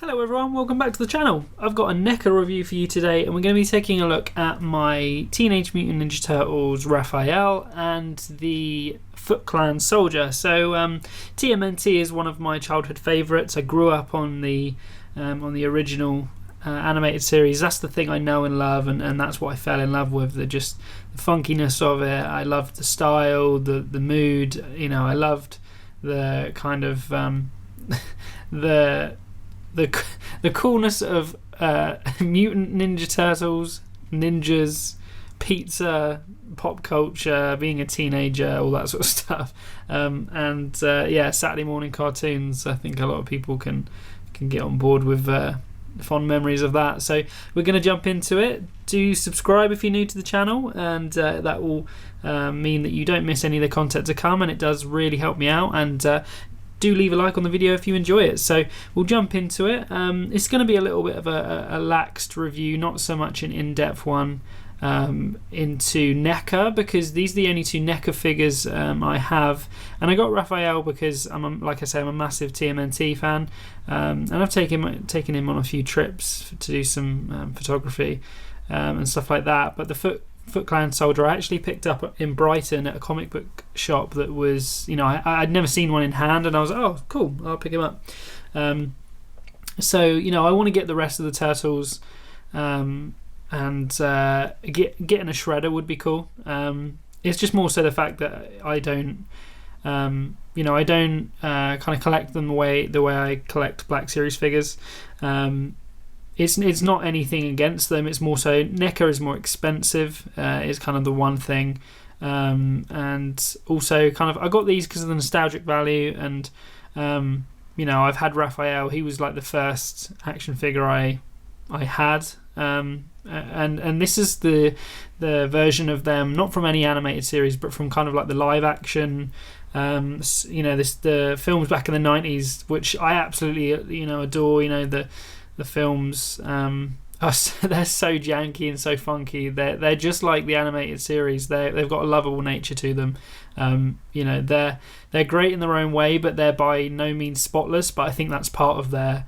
Hello everyone, welcome back to the channel. I've got a NECA review for you today and we're going to be taking a look at my Teenage Mutant Ninja Turtles Raphael and the Foot Clan Soldier. So TMNT is one of my childhood favourites. I grew up on the original animated series. That's the thing I know and love, and that's what I fell in love with, the funkiness of it. I loved the style, the mood, I loved the kind of the coolness of mutant ninja turtles, ninjas, pizza, pop culture, being a teenager, all that sort of stuff. Saturday morning cartoons. I think a lot of people can get on board with fond memories of that. So we're going to jump into it. Do subscribe if you're new to the channel, and that will mean that you don't miss any of the content to come, and it does really help me out. And do leave a like on the video if you enjoy it. So we'll jump into it. It's going to be a little bit of a laxed review, not so much an in-depth one into NECA, because these are the only two NECA figures I have. And I got Raphael because I'm a massive TMNT fan, and I've taken him on a few trips to do some photography and stuff like that. But the Foot Clan Soldier I actually picked up in Brighton at a comic book shop that was, I'd never seen one in hand, and I was like, oh cool, I'll pick him up. So I want to get the rest of the turtles, and getting a shredder would be cool. It's just more so the fact that I don't kind of collect them the way I collect Black Series figures. It's not anything against them. It's more so NECA is more expensive. Is kind of the one thing, and also kind of I got these because of the nostalgic value. And I've had Raphael. He was like the first action figure I had, and this is the version of them, not from any animated series, but from kind of like the live action. The films back in the 90s, which I absolutely adore. The films, they're so janky and so funky. They're just like the animated series. They've got a lovable nature to them. They're great in their own way, but they're by no means spotless. But I think that's part of their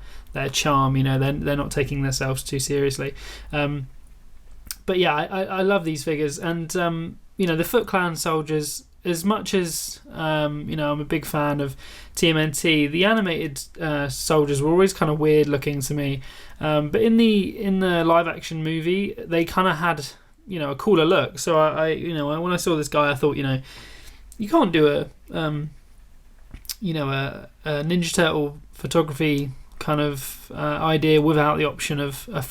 charm. They're not taking themselves too seriously. But yeah, I love these figures, and the Foot Clan Soldiers. As much as I'm a big fan of TMNT, the animated soldiers were always kind of weird looking to me. But in the live action movie, they kind of had a cooler look. So I when I saw this guy, I thought you can't do a Ninja Turtle photography kind of idea without the option of a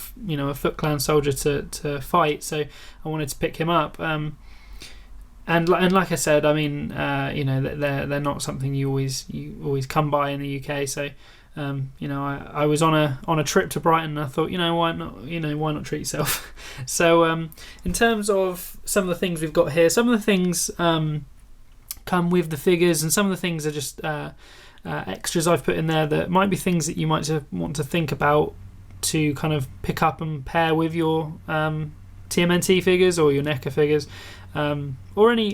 Foot Clan Soldier to fight. So I wanted to pick him up. And like I said, I mean, they're not something you always come by in the UK. So, I was on a trip to Brighton, and I thought, why not treat yourself? So, in terms of some of the things we've got here, some of the things come with the figures, and some of the things are just extras I've put in there that might be things that you might want to think about to kind of pick up and pair with your TMNT figures or your NECA figures. Or any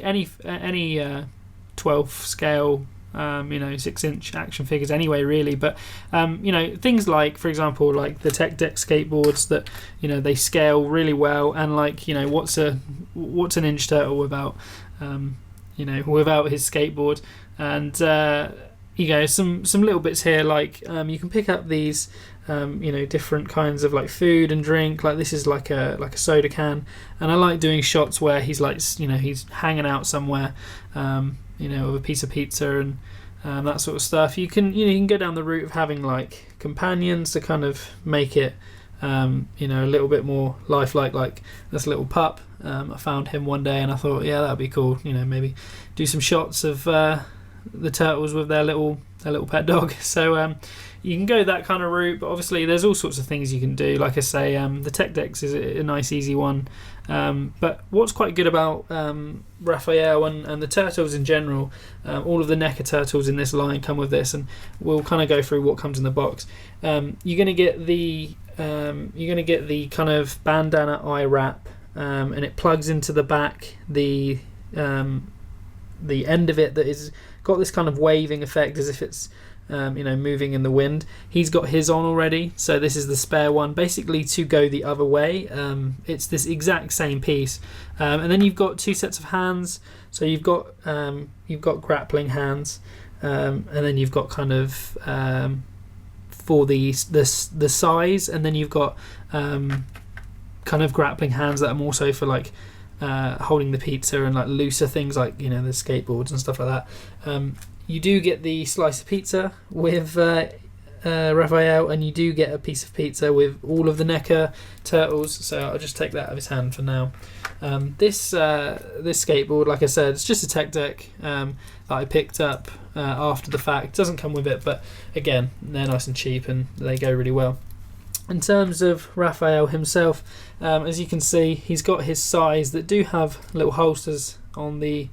12th scale 6-inch action figures anyway, really. But things like, for example, like the Tech Deck skateboards that they scale really well, and what's a Ninja Turtle without without his skateboard. And some little bits here, like you can pick up these different kinds of like food and drink. Like this is like a soda can, and I like doing shots where he's like he's hanging out somewhere with a piece of pizza and that sort of stuff. You can go down the route of having like companions to kind of make it a little bit more lifelike. Like this little pup, I found him one day and I thought, yeah, that'd be cool. Maybe do some shots of the turtles with their little pet dog. So you can go that kind of route, but obviously there's all sorts of things you can do. Like I say, the Tech Decks is a nice easy one, but what's quite good about Raphael and the turtles in general, all of the NECA turtles in this line come with this, and we'll kind of go through what comes in the box. You're going to get the kind of bandana eye wrap, and it plugs into the back, the end of it that is got this kind of waving effect as if it's moving in the wind. He's got his on already, so this is the spare one, basically to go the other way. It's this exact same piece, and then you've got 2 sets of hands. So you've got grappling hands, and then you've got kind of for the size, and then you've got kind of grappling hands that are more so for like holding the pizza and like looser things like the skateboards and stuff like that. You do get the slice of pizza with Raphael, and you do get a piece of pizza with all of the NECA turtles. So I'll just take that out of his hand for now. This skateboard, like I said, it's just a tech deck that I picked up after the fact. It doesn't come with it, but again, they're nice and cheap and they go really well. In terms of Raphael himself, as you can see, he's got his size that do have little holsters on the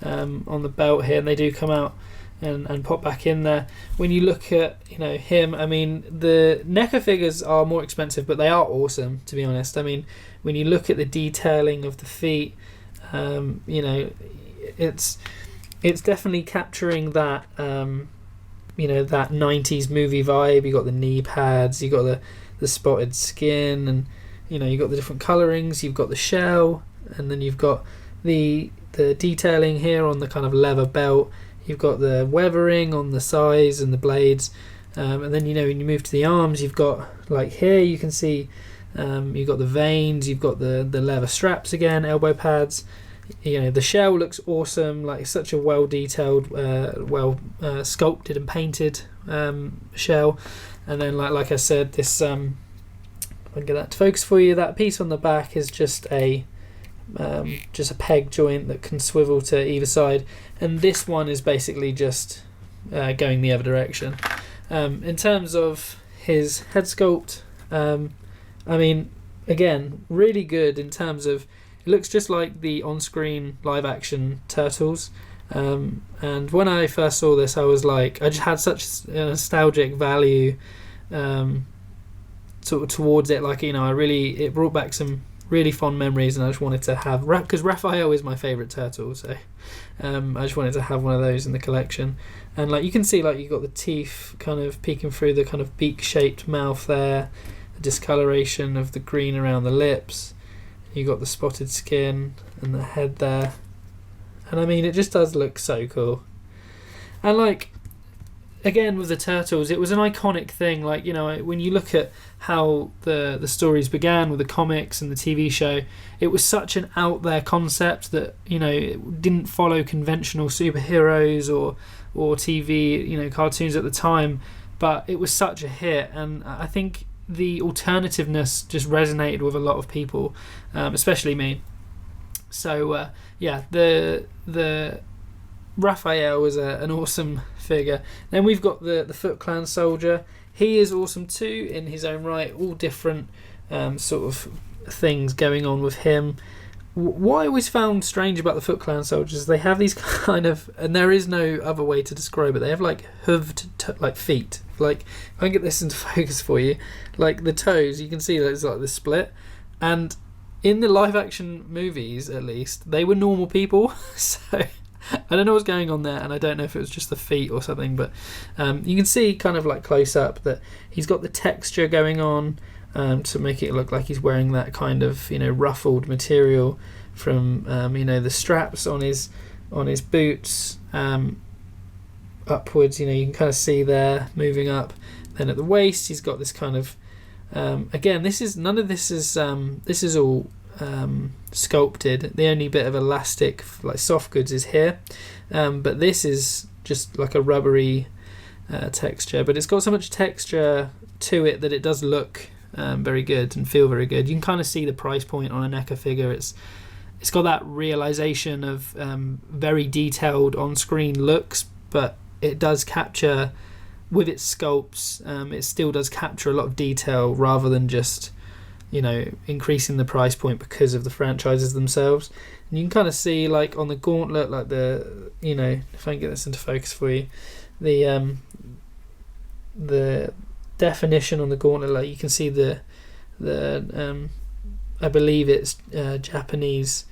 belt here, and they do come out and pop back in there. When you look at him, I mean, the NECA figures are more expensive, but they are awesome, to be honest. I mean, when you look at the detailing of the feet, it's definitely capturing that that 90s movie vibe. You got the knee pads, you got the spotted skin, and you got the different colorings. You've got the shell, and then you've got the detailing here on the kind of leather belt. You've got the weathering on the sides and the blades, and then when you move to the arms, you've got like here you can see you've got the veins, you've got the leather straps again, elbow pads. The shell looks awesome, like such a well detailed, sculpted and painted shell. And then like I said, this if I can get that to focus for you, that piece on the back is just a peg joint that can swivel to either side, and this one is basically just going the other direction. In terms of his head sculpt, I mean, again, really good in terms of it looks just like the on-screen live-action Turtles. And when I first saw this, I was like, I just had such a nostalgic value towards it. Like it brought back some really fond memories, and I just wanted to have, because Raphael is my favourite turtle, so I just wanted to have one of those in the collection. And like you can see, like you've got the teeth kind of peeking through the kind of beak-shaped mouth there, the discoloration of the green around the lips. You got the spotted skin and the head there, and I mean it just does look so cool. And like again with the Turtles, it was an iconic thing. Like when you look at how the stories began with the comics and the TV show, it was such an out there concept that it didn't follow conventional superheroes or TV cartoons at the time, but it was such a hit, and I think the alternativeness just resonated with a lot of people, especially me. So the Raphael was an awesome figure. Then we've got the Foot Clan soldier. He is awesome too in his own right. All different sort of things going on with him. What I always found strange about the Foot Clan soldiers, they have these kind of, and there is no other way to describe it, they have like hooved like feet. Like if I can get this into focus for you, like the toes, you can see that it's like the split, and in the live action movies at least they were normal people. So I don't know what's going on there, and I don't know if it was just the feet or something, but you can see kind of like close up that he's got the texture going on to make it look like he's wearing that kind of ruffled material from the straps on his boots upwards. You can kind of see there moving up. Then at the waist, he's got this kind of again. This is all sculpted. The only bit of elastic, like soft goods, is here, but this is just like a rubbery texture. But it's got so much texture to it that it does look very good and feel very good. You can kind of see the price point on a NECA figure. It's got that realization of very detailed on-screen looks, but it does capture with its sculpts. It still does capture a lot of detail rather than just increasing the price point because of the franchises themselves. And you can kind of see like on the gauntlet, like the if I can get this into focus for you, the definition on the gauntlet, like you can see the I believe it's Japanese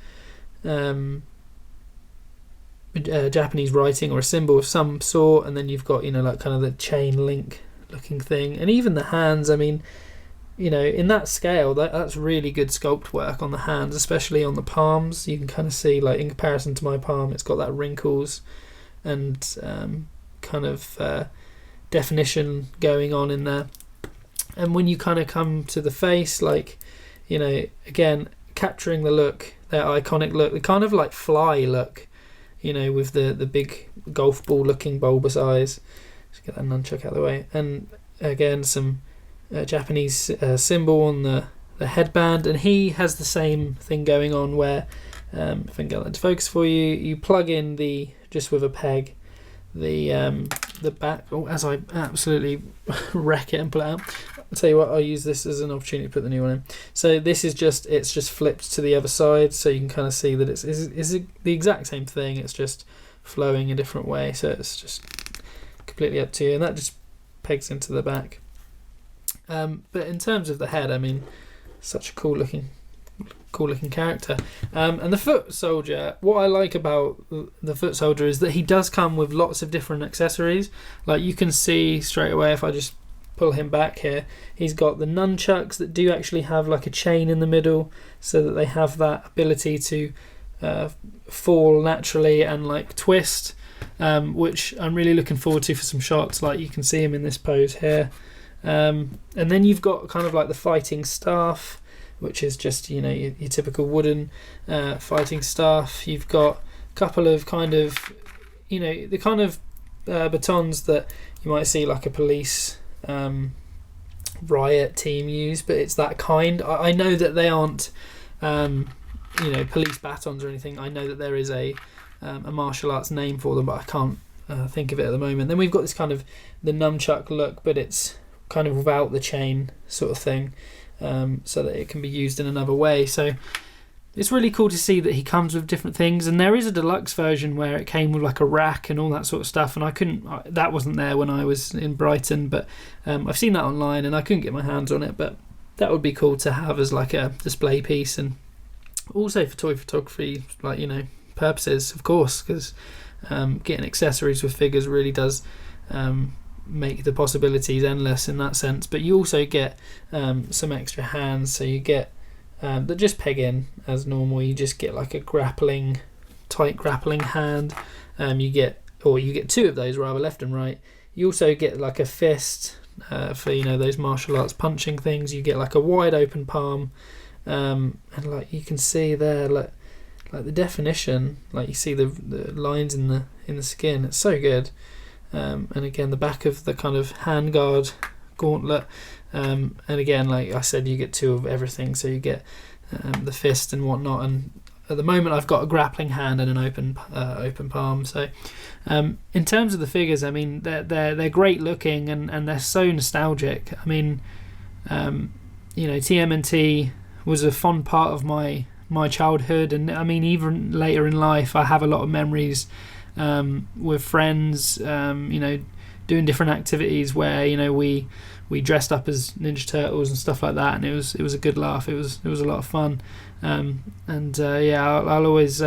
Japanese writing or a symbol of some sort, and then you've got, you know, like kind of the chain link looking thing, and even the hands. I mean, you know, in that scale, that's really good sculpt work on the hands, especially on the palms. You can kind of see, like, in comparison to my palm, it's got that wrinkles and kind of definition going on in there. And when you kind of come to the face, like, you know, again, capturing the look, their iconic look, the kind of like fly look, you know, with the big golf ball looking bulbous eyes. Just get that nunchuck out of the way. And again, some Japanese symbol on the headband, and he has the same thing going on where, if I can get that to focus for you, you plug in just with a peg, the back. Oh, as I absolutely wreck it and pull it out. I'll tell you what, I'll use this as an opportunity to put the new one in. So this is it's just flipped to the other side, so you can kind of see that it's the exact same thing, it's just flowing a different way, so it's just completely up to you, and that just pegs into the back. But in terms of the head, I mean, such a cool looking character. And the foot soldier, what I like about the foot soldier is that he does come with lots of different accessories. Like, you can see straight away, if I just pull him back here, he's got the nunchucks that do actually have like a chain in the middle, so that they have that ability to fall naturally and like twist, which I'm really looking forward to for some shots. Like, you can see him in this pose here. And then you've got kind of like the fighting staff, which is just, you know, your typical wooden fighting staff. You've got a couple of kind of, you know, the kind of batons that you might see like a police riot team use, but it's that kind. I know that they aren't, you know, police batons or anything. I know that there is a martial arts name for them, but I can't think of it at the moment. Then we've got this kind of the nunchuck look, but it's kind of without the chain sort of thing, so that it can be used in another way. So it's really cool to see that he comes with different things, and there is a deluxe version where it came with like a rack and all that sort of stuff, and that wasn't there when I was in Brighton, but I've seen that online and I couldn't get my hands on it, but that would be cool to have as like a display piece, and also for toy photography, like, you know, purposes, of course, because getting accessories with figures really does make the possibilities endless in that sense. But you also get some extra hands, so you get that just peg in as normal. You just get like a tight grappling hand. You get two of those, rather, left and right. You also get like a fist for, you know, those martial arts punching things. You get like a wide open palm, and like you can see there, like the definition, like you see the lines in the skin. It's so good. And again, the back of the kind of handguard gauntlet, and again, like I said, you get two of everything, so you get the fist and whatnot. And at the moment, I've got a grappling hand and an open palm. So in terms of the figures, I mean, they're great looking, and they're so nostalgic. I mean, you know, TMNT was a fond part of my childhood, and I mean, even later in life, I have a lot of memories with friends, you know, doing different activities where, you know, we dressed up as Ninja Turtles and stuff like that, and it was a good laugh. It was a lot of fun, and yeah, I'll always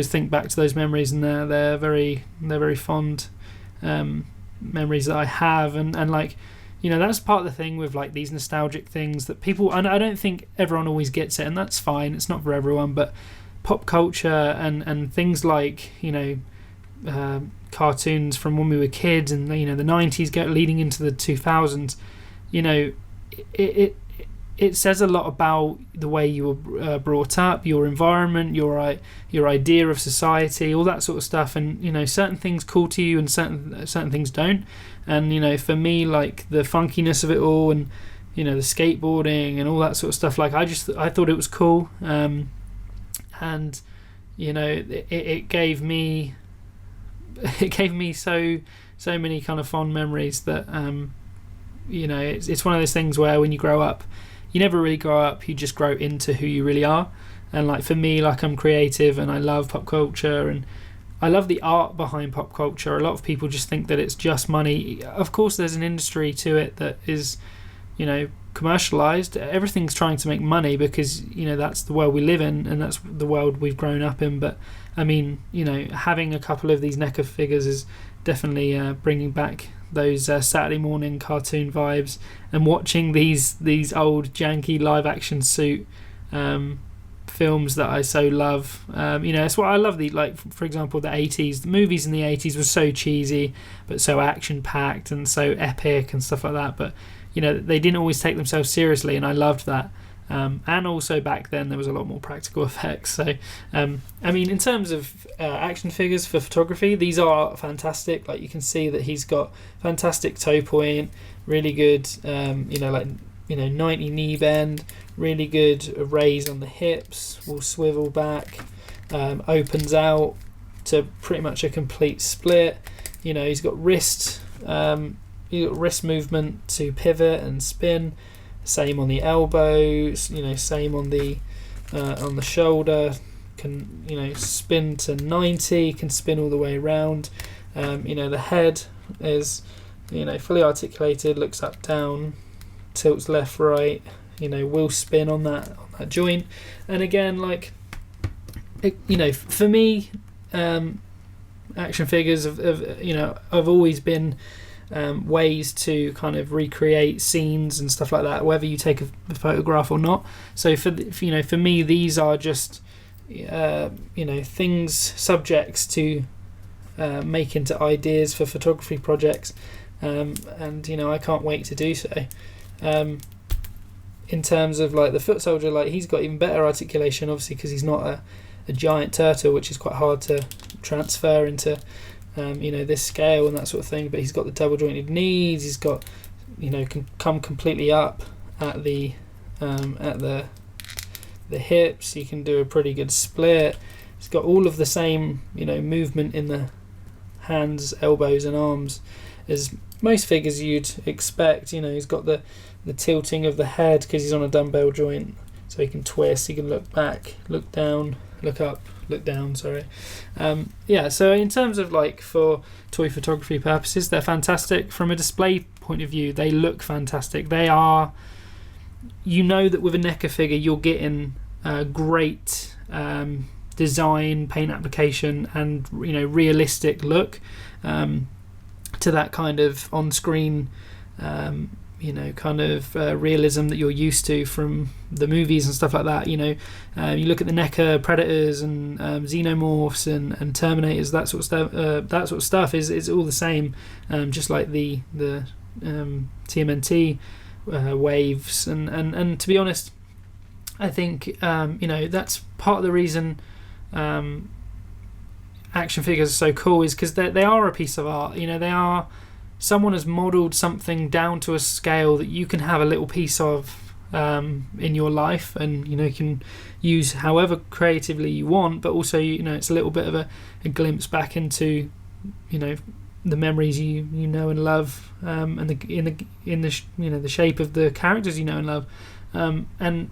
think back to those memories, and they're very fond memories that I have, and like, you know, that's part of the thing with like these nostalgic things that people, and I don't think everyone always gets it, and that's fine. It's not for everyone, but pop culture and things like, you know, cartoons from when we were kids, and, you know, the 90s leading into the 2000s, you know, it says a lot about the way you were brought up, your environment, your idea of society, all that sort of stuff. And, you know, certain things call to you and certain things don't. And, you know, for me, like the funkiness of it all, and, you know, the skateboarding and all that sort of stuff, like I thought it was cool. And, you know, it gave me so many kind of fond memories that, you know, it's one of those things where when you grow up, you never really grow up, you just grow into who you really are. And like for me, like I'm creative and I love pop culture and I love the art behind pop culture. A lot of people just think that it's just money. Of course there's an industry to it that is, you know, commercialized. Everything's trying to make money because, you know, that's the world we live in and that's the world we've grown up in. But I mean, having a couple of these NECA figures is definitely bringing back those Saturday morning cartoon vibes, and watching these old janky live action suit films that I so love. It's what I love. For example, the 80s, the movies in the 80s were so cheesy but so action packed and so epic and stuff like that, but they didn't always take themselves seriously, and I loved that. And also back then there was a lot more practical effects. So in terms of action figures for photography, these are fantastic. Like, you can see that he's got fantastic toe point, really good 90 knee bend, really good raise on the hips, will swivel back, opens out to pretty much a complete split. He's got wrist movement to pivot and spin. Same on the elbows, same on the shoulder. Can spin to 90, can spin all the way around. The head is fully articulated, looks up down, tilts left right. Will spin on that joint. And again, for me, action figures have always been ways to kind of recreate scenes and stuff like that, whether you take a photograph or not. So for me, these are just subjects to make into ideas for photography projects, and I can't wait to do so. In terms of the foot soldier, he's got even better articulation, obviously, because he's not a giant turtle, which is quite hard to transfer into this scale and that sort of thing. But he's got the double jointed knees. He's got can come completely up at the hips. He can do a pretty good split. He's got all of the same movement in the hands, elbows and arms as most figures you'd expect. He's got the tilting of the head because he's on a dumbbell joint, so he can twist, he can look back, look down, look up, look down, sorry. So in terms of for toy photography purposes, they're fantastic. From a display point of view, they look fantastic. They are, that with a NECA figure you're getting great design, paint application and realistic look to that kind of on-screen realism that you're used to from the movies and stuff like that. You look at the NECA Predators and Xenomorphs and Terminators, that sort of stuff is all the same, just like the TMNT waves, and to be honest, I think that's part of the reason action figures are so cool, is because they are a piece of art. They are, someone has modelled something down to a scale that you can have a little piece of in your life, and you can use however creatively you want, but also it's a little bit of a glimpse back into the memories you know and love, and the shape of the characters you know and love, and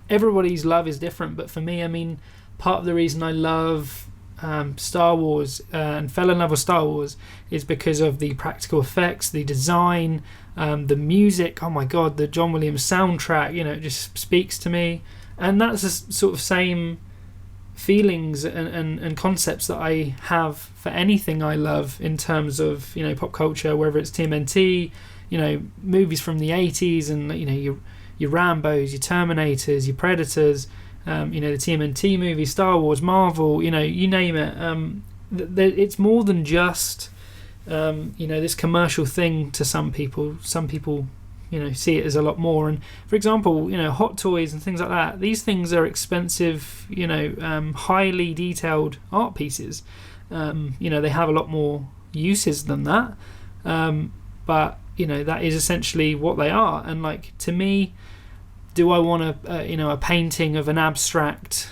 everybody's love is different. But for me, part of the reason I love Star Wars and fell in love with Star Wars is because of the practical effects, the design, the music. Oh my god, the John Williams soundtrack, it just speaks to me. And that's the sort of same feelings and concepts that I have for anything I love in terms of pop culture, whether it's TMNT, movies from the 80s, and your Rambos, your Terminators, your Predators, the TMNT movies, Star Wars, Marvel, you name it. It's more than just this commercial thing to some people. Some people see it as a lot more. And for example, Hot Toys and things like that, these things are expensive, highly detailed art pieces. They have a lot more uses than that, but that is essentially what they are. And to me, do I want a painting of an abstract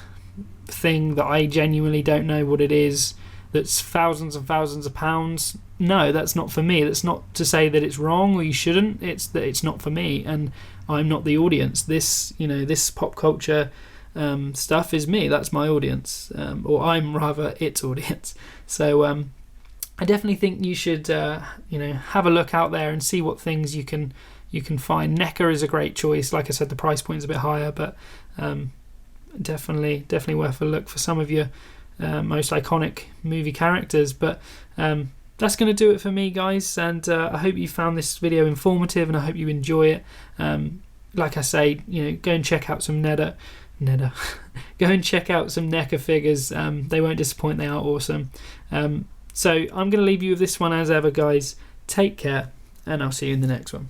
thing that I genuinely don't know what it is, that's thousands and thousands of pounds? No, that's not for me. That's not to say that it's wrong or you shouldn't. It's that it's not for me, and I'm not the audience. This pop culture stuff is me. That's my audience, or I'm rather its audience. So I definitely think you should have a look out there and see what things you can find. NECA is a great choice. Like I said, the price point is a bit higher, but definitely worth a look for some of your most iconic movie characters. But that's going to do it for me, guys, and I hope you found this video informative, and I hope you enjoy it. Like I say, go and check out some go and check out some NECA figures. They won't disappoint. They are awesome. So I'm going to leave you with this one as ever, guys. Take care, and I'll see you in the next one.